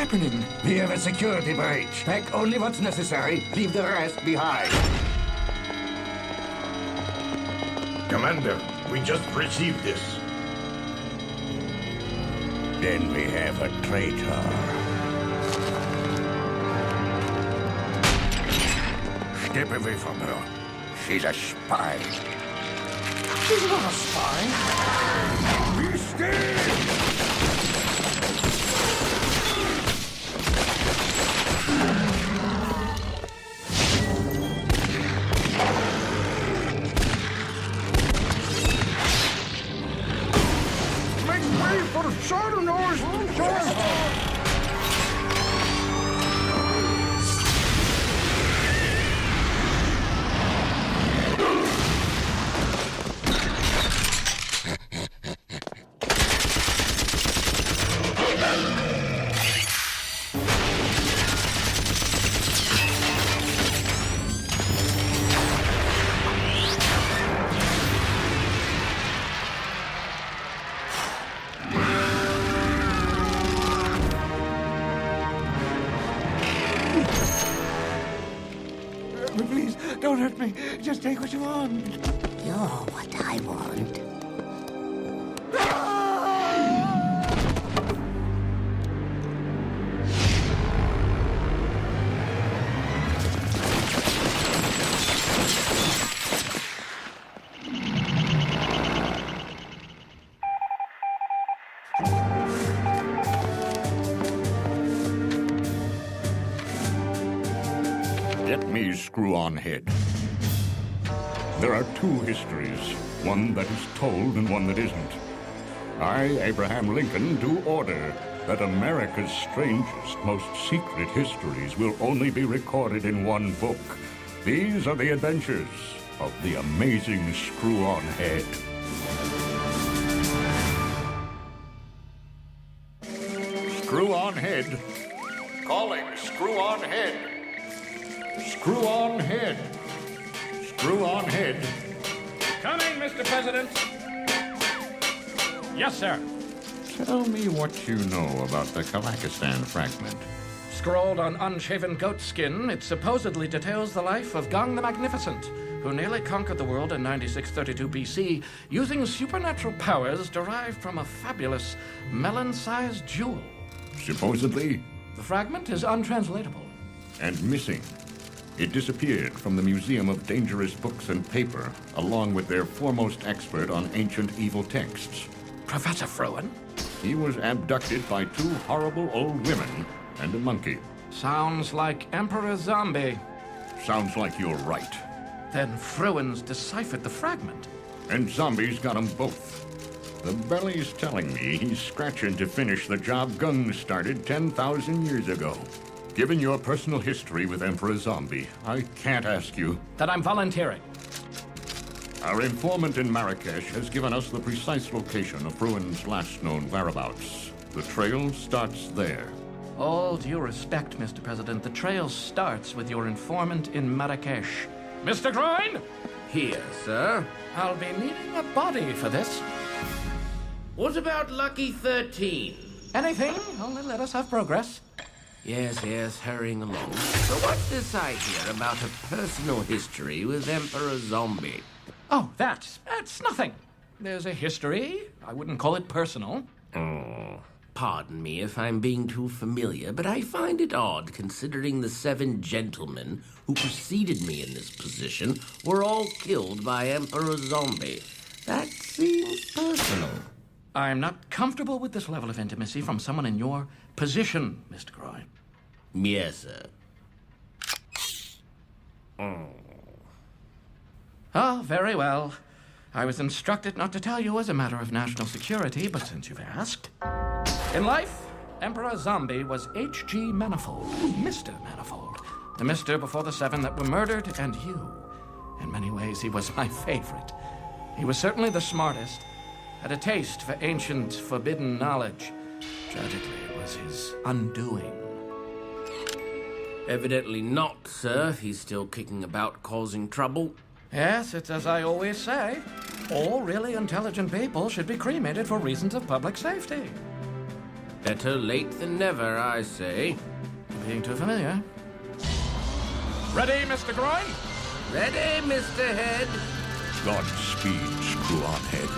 happening? We have a security breach. Pack only what's necessary. Leave the rest behind. Commander, we just received this. Then we have a traitor. Step away from her. She's a spy. She's not a spy. Be still! Please, don't hurt me. Just take what you want. You're what I want. Get me screw-on head. There are two histories, one that is told and one that isn't. I, Abraham Lincoln, do order that America's strangest, most secret histories will only be recorded in one book. These are the adventures of the amazing screw-on head. Screw-on head. Calling screw-on head. Screw-on head. Screw-on head. Coming, Mr. President. Yes, sir. Tell me what you know about the Kazakhstan fragment. Scrawled on unshaven goat skin, it supposedly details the life of Gong the Magnificent, who nearly conquered the world in 9632 BC using supernatural powers derived from a fabulous melon-sized jewel. Supposedly? The fragment is untranslatable. And missing. It disappeared from the Museum of Dangerous Books and Paper, along with their foremost expert on ancient evil texts. Professor Fruin? He was abducted by two horrible old women and a monkey. Sounds like Emperor Zombie. Sounds like you're right. Then Fruin's deciphered the fragment. And zombies got them both. The belly's telling me he's scratching to finish the job Gung started 10,000 years ago. Given your personal history with Emperor Zombie, I can't ask you. That I'm volunteering. Our informant in Marrakesh has given us the precise location of Fruin's last known whereabouts. The trail starts there. All due respect, Mr. President, the trail starts with your informant in Marrakesh. Mr. Groin? Here, sir. I'll be needing a body for this. What about Lucky 13? Anything, only let us have progress. Yes, hurrying along. So what's this I hear about a personal history with Emperor Zombie? Oh, that's nothing. There's a history. I wouldn't call it personal. Oh, pardon me if I'm being too familiar, but I find it odd considering the 7 gentlemen who preceded me in this position were all killed by Emperor Zombie. That seems personal. I'm not comfortable with this level of intimacy from someone in your position, Mr. Groin. Yes, sir. Oh, very well. I was instructed not to tell you as a matter of national security, but since you've asked. In life, Emperor Zombie was H.G. Manifold, Mr. Manifold. The Mr. before the 7 that were murdered, and you. In many ways, he was my favorite. He was certainly the smartest, had a taste for ancient, forbidden knowledge. Tragically, it was his undoing. Evidently not, sir. He's still kicking about causing trouble. Yes, it's as I always say. All really intelligent people should be cremated for reasons of public safety. Better late than never, I say. Being too familiar. Ready, Mr. Groin? Ready, Mr. Head? Godspeed, screw-on head.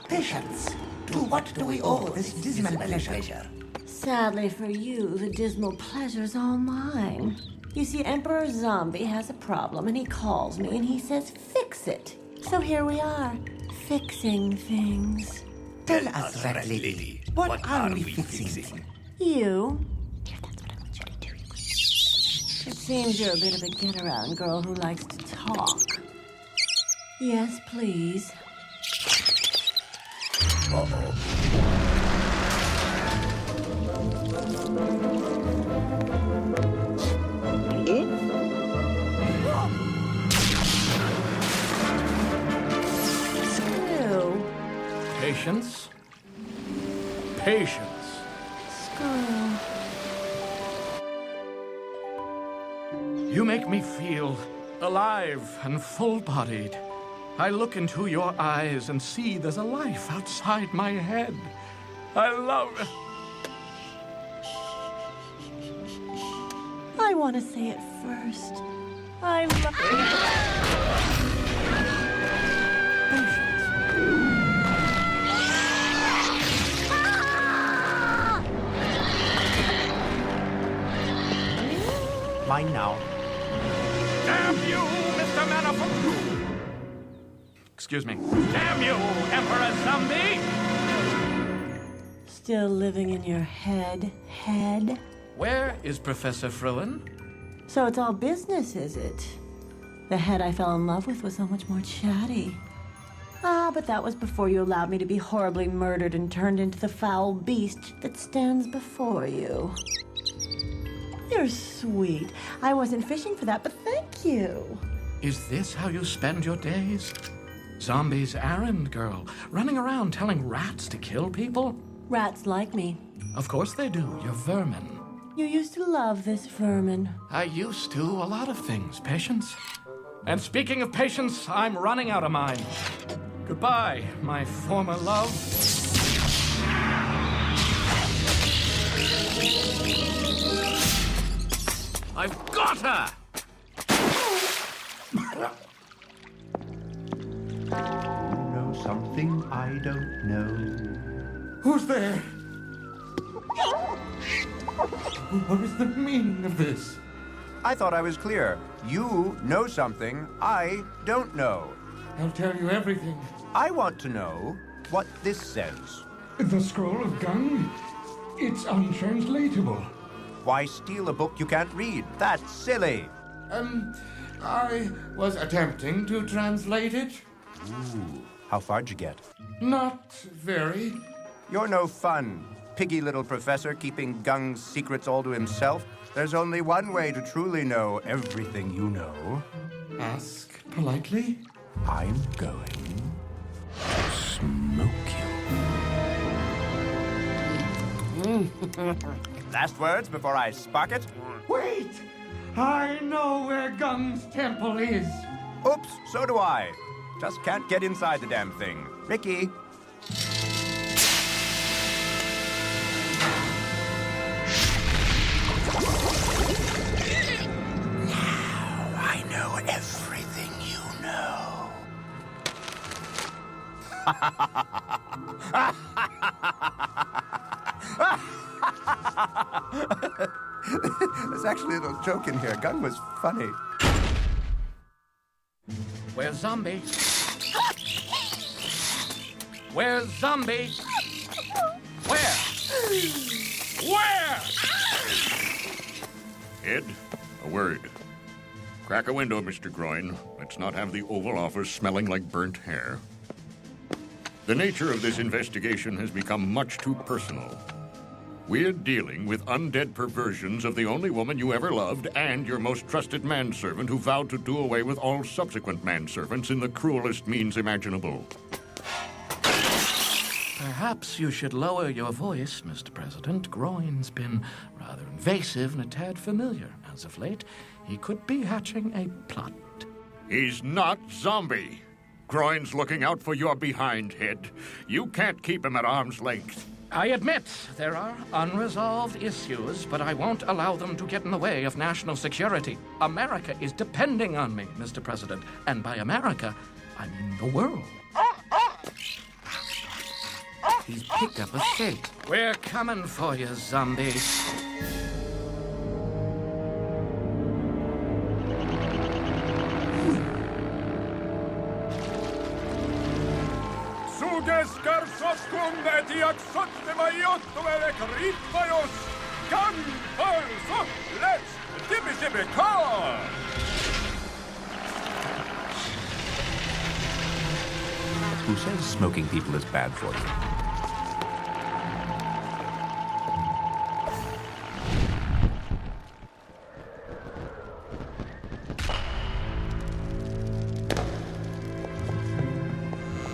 Patience. To what do we owe this dismal pleasure? Sadly for you, the dismal pleasure's all mine. You see, Emperor Zombie has a problem, and he calls me, and he says, fix it. So here we are, fixing things. Tell us, Rat Lady, what are we fixing? You? Here, that's what I want you to do. It seems you're a bit of a get-around girl who likes to talk. Yes, please. Screw. Patience. Patience. Screw. You make me feel alive and full-bodied. I look into your eyes and see there's a life outside my head. I love it. I want to say it first. I love Mine now. Damn you, Mr. Manifold! Excuse me. Damn you, Emperor Zombie! Still living in your head. Where is Professor Fruin? So it's all business, is it? The head I fell in love with was so much more chatty. Ah, but that was before you allowed me to be horribly murdered and turned into the foul beast that stands before you. You're sweet. I wasn't fishing for that, but thank you. Is this how you spend your days? Zombie's errand girl, running around telling rats to kill people? Rats like me. Of course they do. You're vermin. You used to love this vermin. I used to a lot of things, Patience. And speaking of patience, I'm running out of mine. Goodbye, my former love. I've got her! You know something I don't know. Who's there? What is the meaning of this? I thought I was clear. You know something I don't know. I'll tell you everything. I want to know what this says. The scroll of Gung? It's untranslatable. Why steal a book you can't read? That's silly. I was attempting to translate it. Ooh, how far'd you get? Not very. You're no fun, piggy little professor keeping Gung's secrets all to himself. There's only one way to truly know everything you know. Ask politely. I'm going to smoke you. Last words before I spark it? Wait! I know where Gung's temple is. Oops, so do I. Just can't get inside the damn thing. Ricky. Now I know everything you know. There's actually a little joke in here. Gung was funny. Where's Zombie? Where's Zombie? Where? Where? Ed, a word. Crack a window, Mr. Groin. Let's not have the Oval Office smelling like burnt hair. The nature of this investigation has become much too personal. We're dealing with undead perversions of the only woman you ever loved and your most trusted manservant who vowed to do away with all subsequent manservants in the cruelest means imaginable. Perhaps you should lower your voice, Mr. President. Groin's been rather invasive and a tad familiar as of late. He could be hatching a plot. He's not zombie. Groin's looking out for your behind, Head. You can't keep him at arm's length. I admit there are unresolved issues, but I won't allow them to get in the way of national security. America is depending on me, Mr. President. And by America, I mean the world. He's picked up a scent. We're coming for you, zombie. Who says smoking people is bad for you?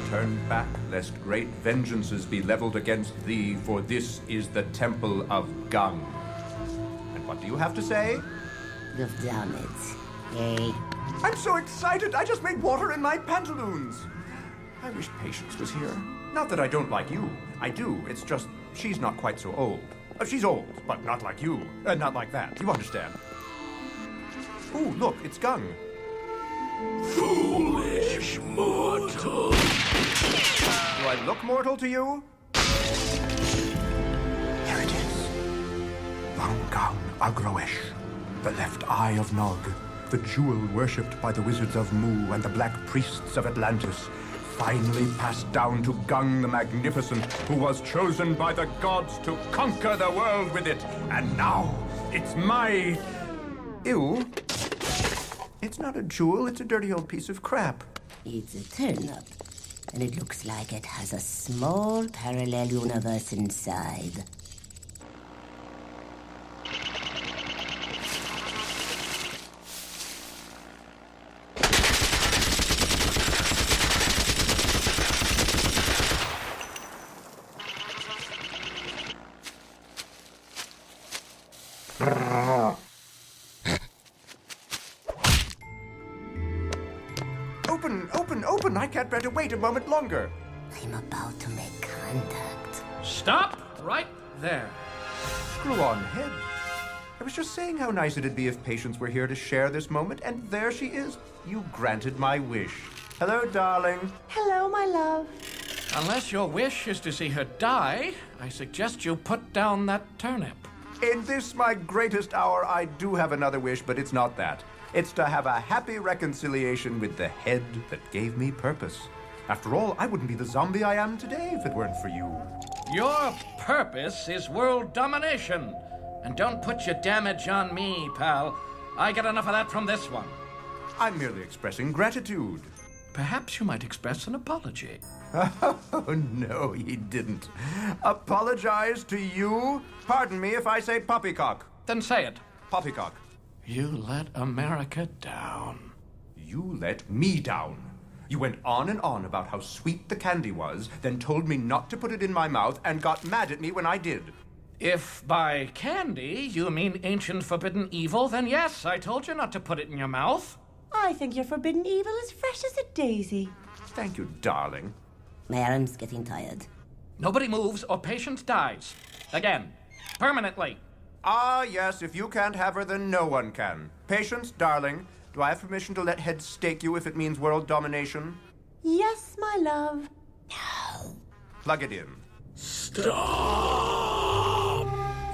Turn back, lest great vengeances be leveled against thee, for this is the temple of Gung. And what do you have to say? You've done it. Yay. I'm so excited, I just made water in my pantaloons. I wish Patience was here. Not that I don't like you. I do, it's just she's not quite so old. She's old, but not like you. Not like that, you understand. Ooh, look, it's Gung. Foolish mortal. Do I look mortal to you? Here it is. Gung Agroesh, the left eye of Nog, the jewel worshipped by the wizards of Mu and the black priests of Atlantis, finally passed down to Gung the Magnificent, who was chosen by the gods to conquer the world with it. And now, it's my... Ew. It's not a jewel, it's a dirty old piece of crap. It's a turnip, and it looks like it has a small parallel universe inside. Open! I can't bear to wait a moment longer. I'm about to make contact. Stop right there. Screw on, Head. I was just saying how nice it'd be if Patience were here to share this moment, and there she is. You granted my wish. Hello, darling. Hello, my love. Unless your wish is to see her die, I suggest you put down that turnip. In this, my greatest hour, I do have another wish, but it's not that. It's to have a happy reconciliation with the head that gave me purpose. After all, I wouldn't be the zombie I am today if it weren't for you. Your purpose is world domination. And don't put your damage on me, pal. I get enough of that from this one. I'm merely expressing gratitude. Perhaps you might express an apology. Oh, no, he didn't. Apologize to you? Pardon me if I say poppycock. Then say it. Poppycock. You let America down. You let me down. You went on and on about how sweet the candy was, then told me not to put it in my mouth and got mad at me when I did. If by candy you mean ancient forbidden evil, then yes, I told you not to put it in your mouth. I think your forbidden evil is fresh as a daisy. Thank you, darling. My arm's getting tired. Nobody moves or Patience dies. Again. Permanently. Ah, yes, if you can't have her, then no one can. Patience, darling, do I have permission to let Head stake you if it means world domination? Yes, my love. No. Plug it in. Stop!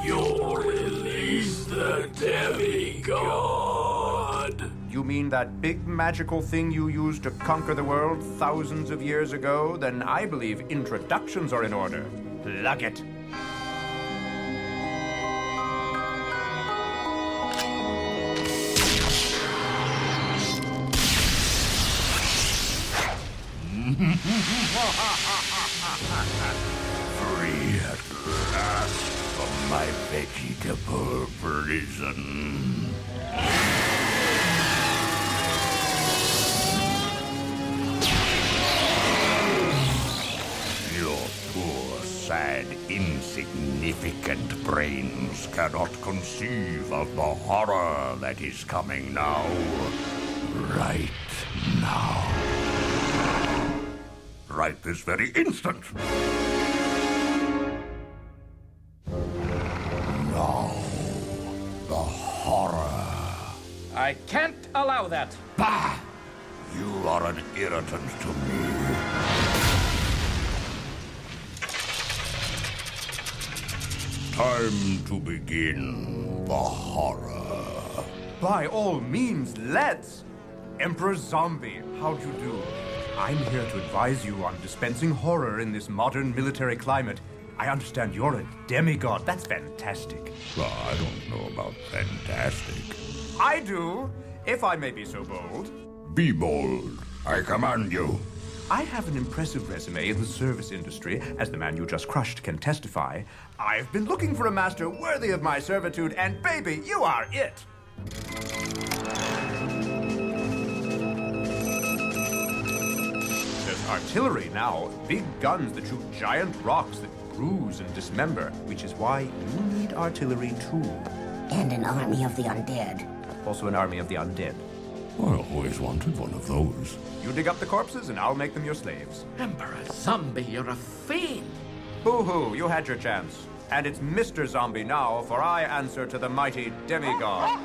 You'll release the demigod! You mean that big magical thing you used to conquer the world thousands of years ago? Then I believe introductions are in order. Plug it. Free at last from my vegetable prison. Your poor sad, insignificant brains cannot conceive of the horror that is coming now. Right now. Right this very instant. Now. The horror. I can't allow that. Bah! You are an irritant to me. Time to begin the horror. By all means, let's! Emperor Zombie, how'd you do? I'm here to advise you on dispensing horror in this modern military climate. I understand you're a demigod. That's fantastic. I don't know about fantastic. I do, if I may be so bold. Be bold. I command you. I have an impressive resume in the service industry, as the man you just crushed can testify. I've been looking for a master worthy of my servitude, and baby, you are it! There's artillery now, big guns that shoot giant rocks that bruise and dismember, which is why you need artillery too. And an army of the undead. Also an army of the undead. I always wanted one of those. You dig up the corpses and I'll make them your slaves. Emperor Zombie, you're a fiend. Boo-hoo, you had your chance. And it's Mr. Zombie now, for I answer to the mighty demigod.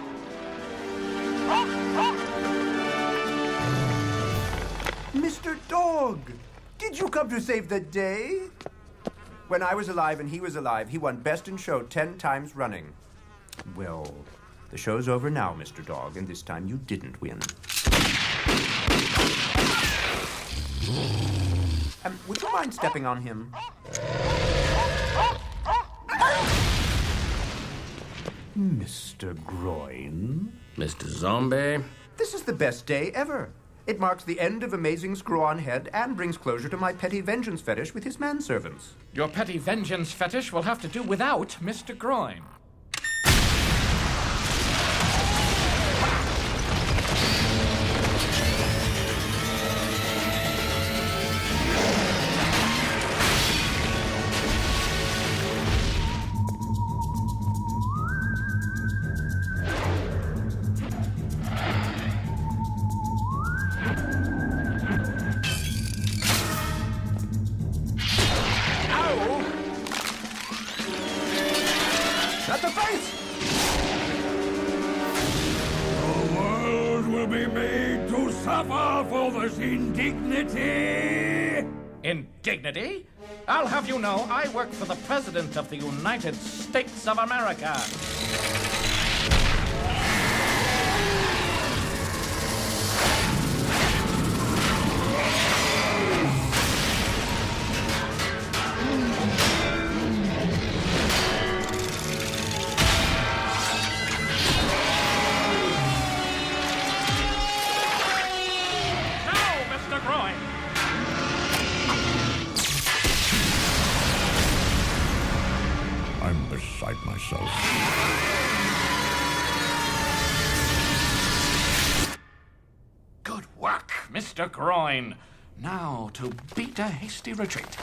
Mr. Dog, did you come to save the day? When I was alive and he was alive, he won Best in Show 10 times running. Well, the show's over now, Mr. Dog, and this time you didn't win. Would you mind stepping on him? Mr. Groin? Mr. Zombie? This is the best day ever. It marks the end of Amazing Screw-On Head and brings closure to my petty vengeance fetish with his manservants. Your petty vengeance fetish will have to do without Mr. Groin. At the face! The world will be made to suffer for this indignity. Indignity? I'll have you know I work for the President of the United States of America. I'm beside myself. Good work, Mr. Groin. Now to beat a hasty retreat.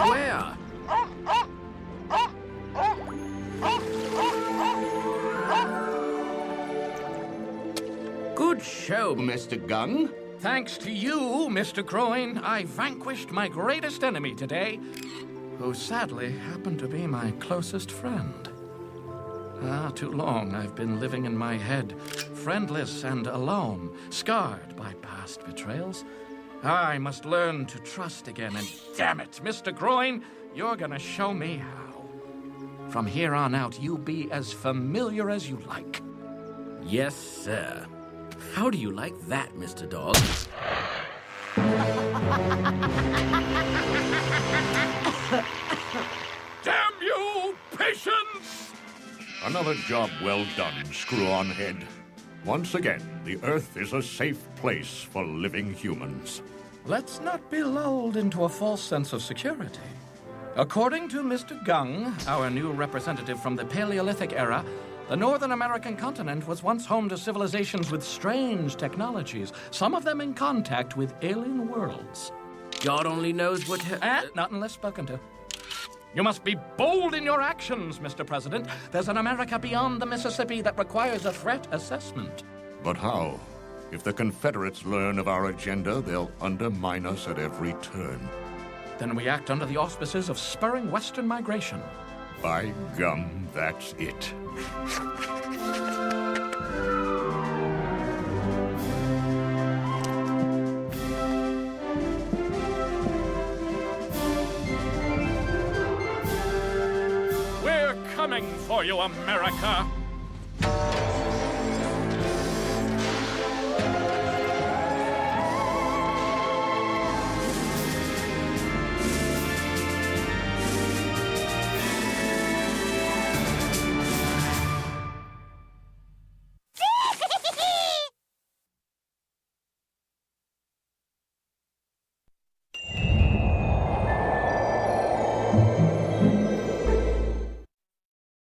Where? Good show, Mr. Gung. Thanks to you, Mr. Groin, I vanquished my greatest enemy today, who sadly happened to be my closest friend. Too long I've been living in my head, friendless and alone, scarred by past betrayals. I must learn to trust again, and damn it, Mr. Groin, you're gonna show me how. From here on out, you be as familiar as you like. Yes, sir. How do you like that, Mr. Dog? Damn you, patience! Another job well done, screw-on head. Once again, the Earth is a safe place for living humans. Let's not be lulled into a false sense of security. According to Mr. Gung, our new representative from the Paleolithic era, the Northern American continent was once home to civilizations with strange technologies, some of them in contact with alien worlds. God only knows what... Not unless spoken to. You must be bold in your actions, Mr. President. There's an America beyond the Mississippi that requires a threat assessment. But how? If the Confederates learn of our agenda, they'll undermine us at every turn. Then we act under the auspices of spurring Western migration. By gum, that's it. We're coming for you, America!